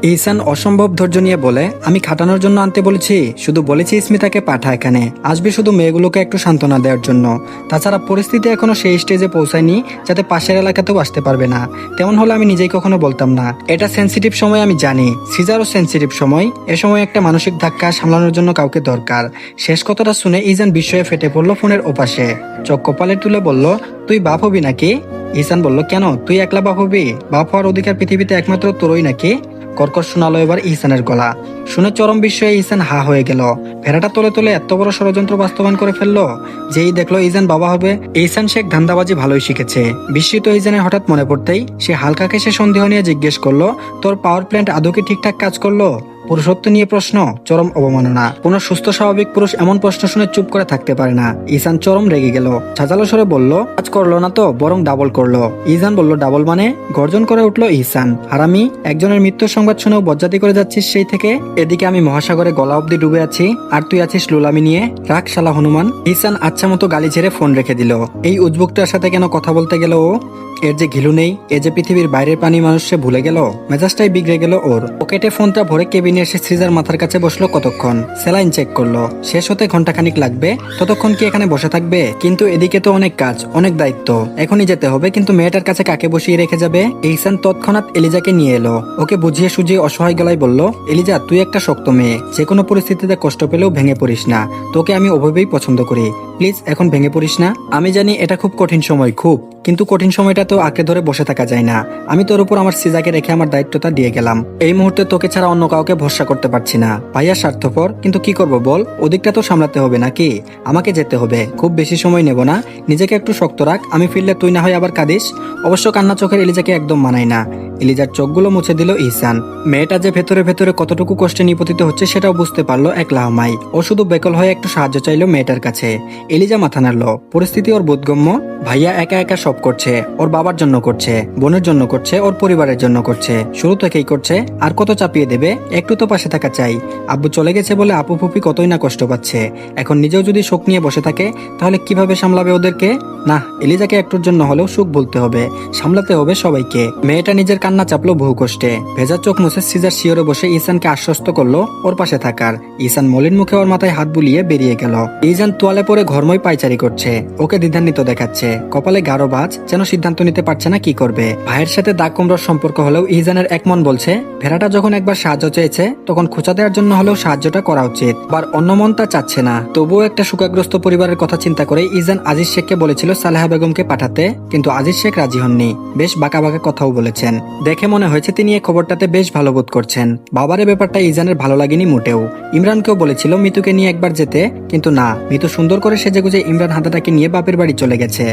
ইহসান অসম্ভব ধৈর্য নিয়ে বলে, আমি খাটানোর জন্য আনতে বলেছি, শুধু বলেছি স্মিতাকে পাঠা, এখানে আসবে শুধু মেয়েগুলোকে একটু সান্ত্বনা দেওয়ার জন্য। তাছাড়া পরিস্থিতি এখনো সেই স্টেজে পৌঁছায়নি যাতে পাশের এলাকাতেও আসতে পারবে না। তেমন হলে আমি নিজেই কখনো বলতাম না। এটা সেন্সিটিভ সময়, আমি জানি। সিজারও সেন্সিটিভ সময়। এ সময় একটা মানসিক ধাক্কা সামলানোর জন্য কাউকে দরকার। শেষ কথাটা শুনে ইহসান বিস্ময়ে ফেটে পড়লো ফোনের ওপাশে। চোখ কপালে তুলে বলল, তুই বাপ হবি নাকি? ইহসান বলল, কেন, তুই একলা বাপ হবি? বাপ হওয়ার অধিকার পৃথিবীতে একমাত্র তোরই নাকি? কর্কশ শোনালো এবার ইহসানের গলা। শুনে চরম বিস্ময়ে ইহসান হা হয়ে গেল। ভেড়াটা তোলে তোলে এত বড় ষড়যন্ত্র বাস্তবায়ন করে ফেললো। যেই দেখলো ইহসান বাবা হবে। ইহসান শেখ ধান্দাবাজি ভালোই শিখেছে। বিস্মিত ইহসানের হঠাৎ মনে পড়তেই সে হালকা কেসে সন্দেহ নিয়ে জিজ্ঞেস করলো, তোর পাওয়ার প্ল্যান্ট আদৌ কি ঠিকঠাক কাজ করলো? পুরুষত্ব নিয়ে প্রশ্ন, চরম অবমাননা। কোন সুস্থ স্বাভাবিক পুরুষ এমন প্রশ্ন শুনে চুপ করে থাকতে পারে না। ইহসান চরম রেগে গেল। ঝাঁঝালো স্বরে বলল, কাজ করলো না তো, বরং ডাবল করলো। ইহসান বলল, ডাবল মানে? গর্জন করে উঠলো ইহসান। হারামি, একজনের মৃত্যুর সংবাদ শুনেও বজ্জাতি করে যাচ্ছিস সেই থেকে। এদিকে আমি মহাসাগরে গলা অব্দি ডুবে আছি, আর তুই আছিস লুলামি নিয়ে। রাখ শালা হনুমান। ইহসান আচ্ছা মতো গালি ছেড়ে ফোন রেখে দিল। এই উজবুকটার সাথে কেন কথা বলতে গেল ও? এর যে ঘিলু নেই, এ যে পৃথিবীর বাইরের প্রাণী মানুষ সে ভুলে গেল। মেজাজটাই বিগড়ে গেল ওর। পকেটে ফোনটা ভরে কেবিনে এসে শ্রীজার মাথার কাছে বসলো কতক্ষণ। স্যালাইন চেক করলো। শেষ হতে ঘন্টাখানিক লাগবে। ততক্ষণ কি এখানে বসে থাকবে? কিন্তু এদিকে তো অনেক কাজ, অনেক দায়িত্ব। এখনই যেতে হবে, কিন্তু মেয়েটার কাছে কাকে বসিয়ে রেখে যাবে? ইহসান তৎক্ষণাৎ এলিজাকে নিয়ে এলো। ওকে বুঝিয়ে সুঝিয়ে অসহায় গলায় বলল, এলিজা, তুই একটা শক্ত মেয়ে। যে কোনো পরিস্থিতিতে কষ্ট পেলেও ভেঙে পড়িস না। তোকে আমি ওভাবেই পছন্দ করি। প্লিজ এখন ভেঙে পড়িস না। আমি জানি এটা খুব কঠিন সময়, খুব, কিন্তু কঠিন সময়টা তো আঁকড়ে ধরে বসে থাকা যায় না। আমি তোর উপর আমার সিজাকে রেখে আমার দায়িত্বটা দিয়ে গেলাম। এই মুহূর্তে তোকে ছাড়া অন্য কাউকে ভরসা করতে পারছি না। ভাইয়া স্বার্থপর, কিন্তু কি করব বল, ওদিকটা তো সামলাতে হবে নাকি? আমাকে যেতে হবে, খুব বেশি সময় নেব না। নিজেকে একটু শক্ত রাখ, আমি ফিরলে তুই না হয় আবার কাঁদিস। অবশ্য কান্না চোখের এলিজাকে একদম মানায় না। এলিজার চোখগুলো মুছে দিল ইহসান। মেয়েটা যে ভেতরে ভেতরে কতটুকু কষ্টে নিপতিত হচ্ছে সেটাও বুঝতে পারলো এক লাহমাই। ও শুধু বেকল হয়ে একটু সাহায্য চাইলো মেয়েটার কাছে। এলিজা মাথা নাড়ল। পরিস্থিতি ওর বোধগম্য। ভাইয়া একা একা সব করছে। ওর বাবার জন্য করছে, বোনের জন্য করছে, ওর পরিবারের জন্য করছে। শুরু থেকেই করছে। আর কত চাপিয়ে দেবে? একটু তো পাশে থাকা চাই। আব্বু চলে গেছে বলে আপু ফুপি কতই না কষ্ট পাচ্ছে। এখন নিজেও যদি শোক নিয়ে বসে থাকে, তাহলে কিভাবে সামলাবে ওদেরকে? না, এলিজাকে একটুর জন্য হলেও সুখ বলতে হবে, সামলাতে হবে সবাইকে। মেয়েটা নিজের কান্না চাপলো বহু কষ্টে। ভেজা চোখ মুছে সিজার শিওরে বসে ইহসানকে আশ্বস্ত করলো ওর পাশে থাকার। ইহসান মলিন মুখে ওর মাথায় হাত বুলিয়ে বেরিয়ে গেল। ইহসান তোয়ালে পরে ঘরময় পাইচারি করছে। ওকে দ্বিধান্বিত দেখাচ্ছে। কপালে গাঢ় বাজ, যেন সিদ্ধান্ত নিতে পারছে না কি করবে। ভাইয়ের সাথে দাগ কুমড়োর সম্পর্ক হলেও ইহসানের এক মন বলছে, ভেড়াটা যখন একবার সাহায্য চেয়েছে, তখন খোঁচা দেওয়ার জন্য হলেও সাহায্যটা করা উচিত। আবার অন্য মন তা চাচ্ছে না। তবুও একটা শোকাগ্রস্ত পরিবারের কথা চিন্তা করে ইহসান আজিজ শেখকে বলেছিল সালেহা বেগমকে পাঠাতে, কিন্তু আজিজ শেখ রাজি হননি। বেশ বাঁকা বাঁকা কথাও বলেছেন। দেখে মনে হয়েছে তিনি এই খবরটাতে বেশ ভালো বোধ করছেন। বাবারে ব্যাপারটা ইহসানের ভালো লাগেনি মোটেও। ইমরানকেও বলেছিল মিতুকে নিয়ে একবার যেতে, কিন্তু না, মিতু সুন্দর করে সেজেগুজে ইমরান হাতাটাকে নিয়ে বাপের বাড়ি চলে গেছে।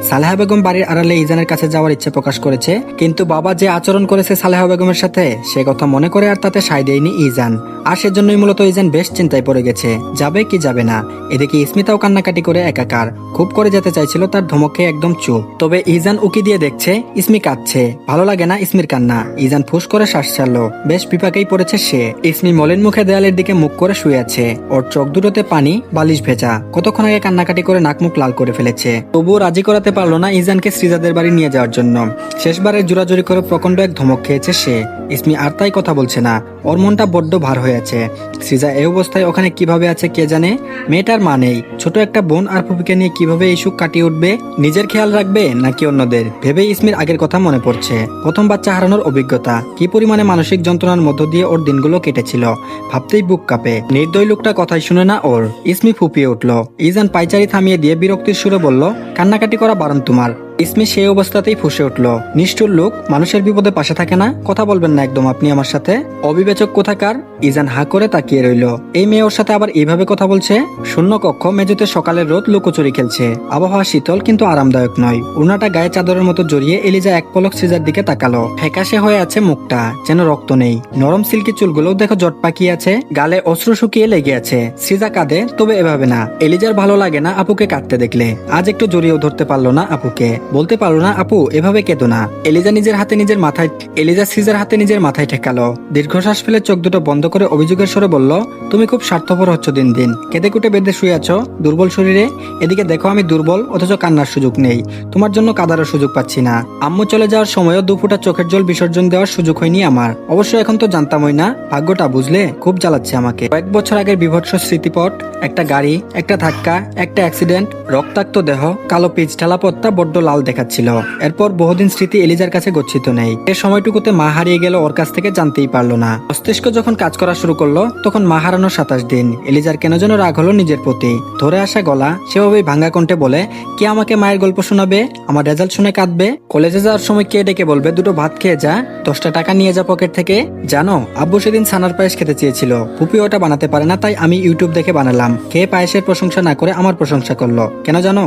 সালেহা বেগম বাড়ির আড়ালে ইহসানের কাছে যাওয়ার ইচ্ছে প্রকাশ করেছে, কিন্তু বাবা যে আচরণ করেছে সালেহা বেগমের সাথে, সে কথা মনে করে আর তাতে সায় দেয়নি ইহসান। আর সেজন্যই মূলত ইহসান বেশ চিন্তায় পড়ে গেছে, যাবে কি যাবে না। এদিকে ইস্মিতাও কান্নাকাটি করে একাকার। খুব করে যেতে চাইছিল, তার ধমকে একদম চুপ। তবে ইহসান উকি দিয়ে দেখছে ইসমি কাঁদছে। ভালো লাগে না ইসমির কান্না। ইহসান ফুস করে শ্বাস ছাড়লো। বেশ বিপাকেই পড়েছে সে। ইসমি মলিন মুখে দেয়ালের দিকে মুখ করে শুয়ে আছে। ওর চোখ দুটোতে পানি, বালিশ ভেজা। কতক্ষণ আগে কান্নাকাটি করে নাক মুখ লাল করে ফেলেছে। তবুও রাজি করাতে পারলো না ইহসানকে শ্রীজাদের বাড়ি নিয়ে যাওয়ার জন্য। শেষবারের জোরাজুরি করে প্রকাণ্ড এক ধমক খেয়েছে সে। ইসমি আর তাই কথা বলছে না। ওর মনটা বড্ড ভার হয়ে আছে। শ্রীজা এই অবস্থায় ওখানে কিভাবে আছে কে জানে। মেয়েটার মা নেই, ছোট একটা বোন আর ফুপিকে নিয়ে কিভাবে এই সুখ কাটিয়ে উঠবে? নিজের খেয়াল রাখবে নাকি অন্যদের? ভেবে ইসমির আগের কথা মনে পড়ছে। প্রথম বাচ্চা হারানোর অভিজ্ঞতা, কি পরিমাণে মানসিক যন্ত্রণার মধ্য দিয়ে ওর দিনগুলো কেটেছিল। ভাবতেই বুক কাঁপে। নির্দয় লোকটা কথাই শুনে না ওর। ইসমি ফুপিয়ে উঠল। ইহসান পাইচারি থামিয়ে দিয়ে বিরক্তির সুরে বলল, কান্নাকাটি করা বারণ তোমার। ইসমি সেই অবস্থাতেই ফুঁসে উঠল। নিষ্ঠুর লোক, মানুষের বিপদে পাশে থাকে না। কথা বলবেন না একদম আপনি আমার সাথে, অবিবেচক কোথাকার। ইহসান হা করে তাকিয়ে রইল। এই মেয়ে ওর সাথে আবার এইভাবে কথা বলছে। শূন্য কক্ষ, মেঝেতে সকালের রোদ লুকোচুরি খেলছে। আবহাওয়া শীতল কিন্তু আরামদায়ক নয়। উনাটা গায়ে চাদরের মতো জড়িয়ে এলিজা এক পলক সিজার দিকে তাকালো। ফ্যাকাশে হয়ে আছে মুখটা, যেন রক্ত নেই। নরম সিল্কি চুলগুলো দেখো জট পাকিয়ে আছে। গালে অশ্রু শুকিয়ে লেগে আছে। সিজা কাঁদে, তবে এভাবে না। এলিজার ভালো লাগে না আপুকে কাঁদতে দেখলে। আজ একটু জড়িয়েও ধরতে পারলো না আপুকে। বলতে পারলো না আপু এভাবে কেঁদো না। এলিজা সিজার হাতে নিজের মাথায় ঠেকালো। দীর্ঘশ্বাস ফেলে চোখ দুটো বন্ধ করে অভিযোগের স্বরে বলল, তুমি খুব স্বার্থপর হচ্ছ দিন দিন। কেঁদে কুটে বেঁধে শুয়ে আছো দুর্বল শরীরে। এদিকে দেখো আমি দুর্বল, অথচ কান্নার সুযোগ নেই। তোমার জন্য কাঁদারও সুযোগ পাচ্ছি না। আম্মু চলে যাওয়ার সময়ও 2 ফোঁটা চোখের জল বিসর্জন দেওয়ার সুযোগ হয়নি আমার। অবশ্য এখন তো জানতামই না, ভাগ্যটা বুঝলে খুব জ্বালাচ্ছে আমাকে। কয়েক বছর আগের বিভৎস স্মৃতিপট, একটা গাড়ি, একটা ধাক্কা, একটা অ্যাক্সিডেন্ট, রক্তাক্ত দেহ, কালো পিচ ঢালা পথটা বড্ড লাল দেখাচ্ছিল। এরপর বহুদিন স্মৃতি এলিজার কাছে গচ্ছিত নেই। এ সময়টুকুতে মা হারিয়ে গেল, ওর কাছ থেকে জানতেই পারলো না। মস্তিষ্ক যখন কাজ করা শুরু করলো তখন মা হারানোর 27 দিন। এলিজার কেন যেন রাগ হলো নিজের প্রতি। ধরে আসা গলা সেভাবেই ভাঙ্গা কণ্ঠে বলে, কে আমাকে মায়ের গল্প শোনাবে? আমার রেজাল্ট শুনে কাঁদবে? কলেজে যাওয়ার সময় কে ডেকে বলবে দুটো ভাত খেয়ে যা, 10টা টাকা নিয়ে যা পকেট থেকে? জানো আব্বু সেদিন ছানার পায়েস খেতে চেয়েছিল, ফুপি ওটা বানাতে পারে না, তাই আমি ইউটিউব দেখে বানালাম। খেয়ে পায়েসের প্রশংসা না করে আমার প্রশংসা করলো। কেন জানো?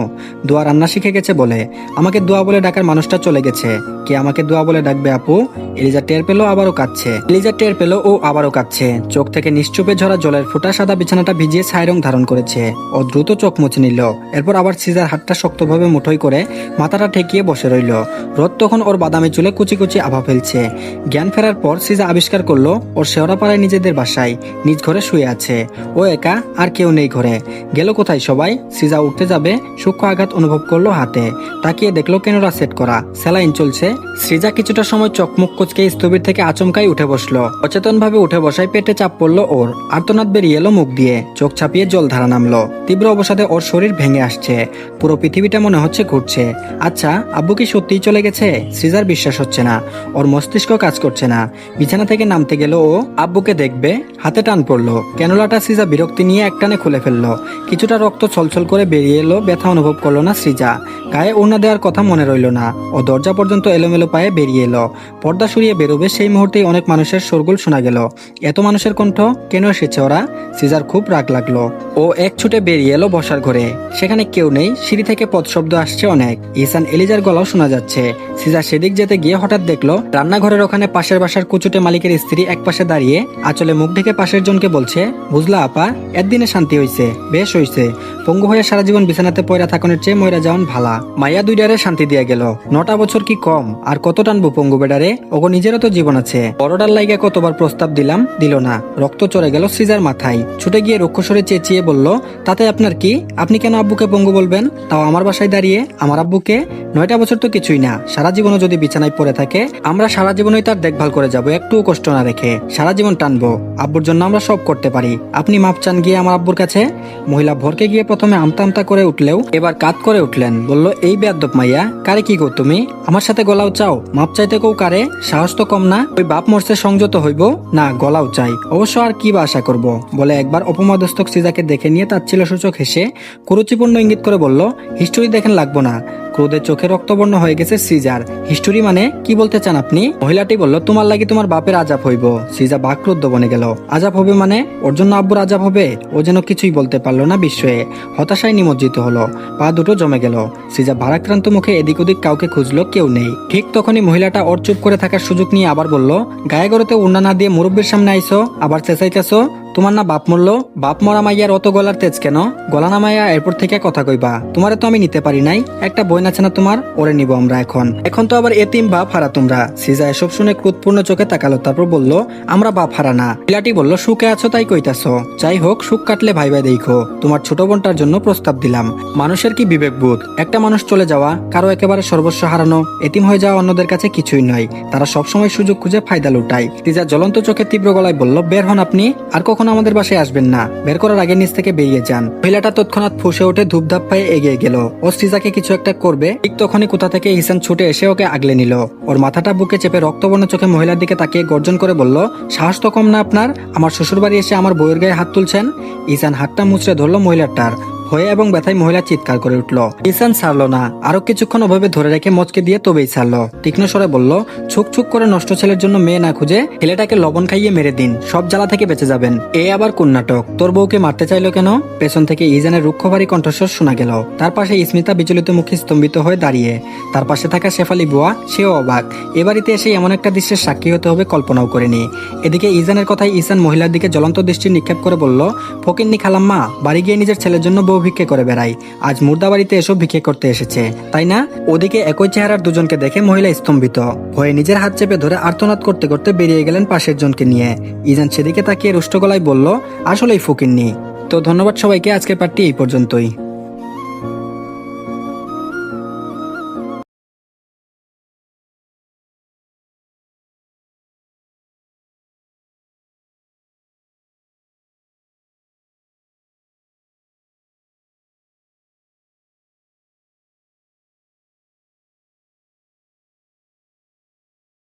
দোয়া রান্না শিখে গেছে বলে। আমাকে দোয়া বলে ডাকার মানুষটা চলে গেছে। কে আমাকে দোয়া বলে ডাকবে আপু? এলিজা টের পেলো ও আবারও কাঁদছে। চোখ থেকে নিশ্চুপে ঝরা জলের ফোঁটা সাদা বিছানাটা ভিজিয়ে ছাই রং ধারণ করেছে। ও দ্রুত চোখ মুছে নিল। এরপর আবার সিজার হাতটা শক্তভাবে মুঠোই করে মাথাটা ঠেকিয়ে বসে রইল। রোদ তখন ওর বাদামি চুলে কুচি কুচি আভা ফেলছে। জ্ঞান ফেরার পর সিজা আবিষ্কার করলো ওর শেওড়াপাড়ায় নিজেদের বাসায় নিজ ঘরে শুয়ে আছে। ও একা, আর কেউ নেই ঘরে। গেল কোথায় সবাই? সিজা উঠতে যাবে, সূক্ষ্ম আঘাত অনুভব করলো হাতে। তাকিয়ে দেখলো কেনরা সেট করা, স্যালাইন চলছে। সিজা কিছুটা সময় চোখমুখ কুচকে স্থবির থেকে আচমকাই উঠে বসলো। অচেতন ভাবে উঠে বসায় পেটে চাপ পড়লো ওর। আর্তনাদ বেরিয়ে এলো মুখ দিয়ে, চোখ ছাপিয়ে জল ধারা নামলো। তীব্র অবসাদে ওর শরীর ভেঙে আসছে। পুরো পৃথিবীটা মনে হচ্ছে ঘুরছে। আচ্ছা, আব্বু কি সত্যিই চলে গেছে? সিজার বিশ্বাস হচ্ছে না, ওর মস্তিষ্ক কাজ করছে না। বিছানা থেকে নামতে গেল ও, আব্বুকে দেখবে, হাতে টান পড়লো। ক্যানোলাটা সিজা বিরক্তি নিয়ে একটানে খুলে ফেললো। কিছুটা রক্ত ছলছল করে বেরিয়ে এলো। ব্যথা অনুভব করলো না সৃজা। গায়ে ওড়না দেওয়ার কথা মনে রইল না। ও দরজা পর্যন্ত এলোমেলো পায়ে বেরিয়ে এলো। পর্দা সরিয়ে বেরোবে সেই মুহূর্তেই অনেক মানুষের শোরগোল শোনা গেল। এত মানুষের কণ্ঠ, কেন এসেছে ওরা? সিজার খুব রাগ লাগলো। ও এক ছুটে বেরিয়ে এলো বসার ঘরে। সেখানে কেউ নেই। সিঁড়ি থেকে পদশব্দ আসছে অনেক। ইহসান এলিজার গলাও শোনা যাচ্ছে। সিজা সেদিক যেতে গিয়ে হঠাৎ দেখলো রান্নাঘরের ওখানে পাশের বাসার কুচুটে মালিকের স্ত্রী এক পাশে দাঁড়িয়ে আঁচলে মুখ ঢেকে পাশের জনকে বলছে, বুঝলা আপা, একদিনে শান্তি হইছে, বেশ হইছে। পঙ্গু হয়ে সারা জীবন বিছানাতে পয়রা থাকনের চেয়ে ময়রা যাওয়ান ভালা। মাইয়া দুইডারে শান্তি দিয়া গেল। 9টা বছর কি কম? আর কত টানবো পঙ্গু বেডারে? ওগো নিজেরও তো জীবন আছে। বড়টার লাইগা কতবার প্রস্তাব দিলাম, দিল না। রক্ত চড়ে গেল সৃজার মাথায়। ছুটে গিয়ে রক্ষস্বরে চেঁচিয়ে বলল, তাতে আপনার কি? আপনি কেন আব্বুকে পঙ্গু বলবেন, তাও আমার বাসায় দাঁড়িয়ে? আমার আব্বুকে? 9টা বছর তো কিছুই না। সারা জীবনও যদি বিছানায় পড়ে থাকে, আমরা সারা জীবনই তার দেখভাল করে যাব, একটুও কষ্ট না রেখে। সারা জীবন টানবো। আব্বুর জন্য আমরা সব করতে পারি। আপনি মাপ চান গিয়ে আমার আব্বুর কাছে। মহিলা ভরকে গিয়ে প্রথমে আমতা আমতা করে উঠলেও এবার কাত করে উঠলেন। বলল, এই বেয়াদ্দপ মাইয়া, কারে কি গো তুমি? আমার সাথে গলাও চাও? মাপ চাইতে কেউ কারে? সাহস তো কম না। ওই বাপ মরছে সংযত হইব না, গলাও চাই। অবশ্য আর কি বা আশা করব? বলে একবার অপমাদস্তক সিজাকে দেখে নিয়ে তাচ্ছিল্যসূচক হেসে কুরুচিপূর্ণ ইঙ্গিত করে বলল, হিস্টোরি দেখেন লাগবো না। ক্রোধে চোখে রক্তবর্ণ হয়ে গেছে সিজার। হিস্টোরি মানে কি বলতে চান আপনি? মহিলাটি বলল, তোমার লাগি তোমার বাপের আজাব হইব। সিজা বাক্রুদ্ধ বনে গেল। আজাব হবে মানে? ওর জন্য আব্বুর আজাব হবে? ও যেন কিছুই বলতে পারলো না বিস্ময়ে। হতাশায় নিমজ্জিত হলো। পা দুটো জমে গেল। সিজা ভারাক্রান্ত মুখে এদিক ওদিক কাউকে খুঁজলো, কেউ নেই। ঠিক তখনই মহিলাটা ওর চুপ করে থাকার সুযোগ নিয়ে আবার বলল, গায়ে গড়তে উন্না না দিয়ে মুরব্বীর সামনে আইসো, আবার চেঁচাইতেছো। তোমার না বাপ মরলো? বাপ মরা মাইয়ার অত গলার তেজ কেন? গলা না মাইয়া, এরপর থেকে কথা কইবা। তোমারে তো আমি নিতে পারি নাই। একটা বই আছে না তোমার, ওরে নিব আমরা এখন তো আবার এতিম বাপ হারা তোমরা। সিজা এসব শুনে ক্রোধপূর্ণ চোখে তাকালো, তারপর বলল, আমরা বাপ হারা না। পিলাটি বলল, সুখে আছো তাই কইতাছো। যাই হোক, সুখ কাটলে ভাইবা দেখো। তোমার ছোট বোনটার জন্য প্রস্তাব দিলাম। মানুষের কি বিবেকবোধ? একটা মানুষ চলে যাওয়া, কারো একেবারে সর্বস্ব হারানো, এতিম হয়ে যাওয়া অন্যদের কাছে কিছুই নয়। তারা সবসময় সুযোগ খুঁজে ফায়দা লুটায়। সিজা জ্বলন্ত চোখে তীব্র গলায় বলল, বের হন আপনি, আর কখনো আমাদের বাসায় আসবেন না। বের করার আগে নিচ থেকে বেরিয়ে যান। মহিলাটা তৎক্ষণাৎ ফুঁসে উঠে ধূপধাপ পায়ে এগিয়ে গেল। ও সিজাকে কিছু একটা করবে, ঠিক তখনই কোথা থেকে ইহসান ছুটে এসে ওকে আগলে নিল। ওর মাথাটা বুকে চেপে রক্তবর্ণ চোখে মহিলার দিকে তাকিয়ে গর্জন করে বলল, সাহস তো কম না আপনার? আমার শ্বশুর বাড়ি এসে আমার বউয়ের গায়ে হাত তুলছেন। ইহসান হাতটা মুচড়ে ধরলো মহিলাটার। ভয়ে এবং ব্যথায় মহিলা চিৎকার করে উঠল। ইহসান ছাড়লো না। আরো কিছুক্ষণ ওভাবে ধরে রেখে মচকে দিয়ে তবেই ছাড়লো। তীক্ষ্ণ স্বরে বলল, ছুক ছুক করে নষ্ট ছেলের জন্য মেয়ে না খুঁজে ছেলেটাকে লবণ খাইয়ে মেরে দিন, সব জ্বালা থেকে বেঁচে যাবেন। এ আবার কোন নাটক? তোর বউকে মারতে চাইলো কেন? পেছন থেকে ইহসানের রুক্ষভারী কণ্ঠস্বর শোনা গেল। তার পাশে ইস্মিতা বিচলিত মুখে স্তম্ভিত হয়ে দাঁড়িয়ে। তার পাশে থাকা শেফালি বুয়া, সেও অবাক। এ বাড়িতে এসে এমন একটা দৃশ্যের সাক্ষী হতে হবে কল্পনাও করেনি। এদিকে ইহসানের কথায় ইহসান মহিলার দিকে জ্বলন্ত দৃষ্টি নিক্ষেপ করে বলল, ফকিন্নি খালাম্মা, বাড়ি গিয়ে নিজের ছেলের জন্য বউ ভিক্ষে করে বেড়ায়, আজ মুর্দা বাড়িতে এসব ভিক্ষে করতে এসেছে, তাই না? ওদিকে একই চেহারার দুজনকে দেখে মহিলা স্তম্ভিত হয়ে নিজের হাত চেপে ধরে আর্তনাদ করতে করতে বেরিয়ে গেলেন পাশের জনকে নিয়ে। ইজান সেদিকে তাকিয়ে রুষ্ট গলায় বলল, আসলেই ফকিন্নি। তো ধন্যবাদ সবাইকে, আজকের পার্টি এই পর্যন্তই।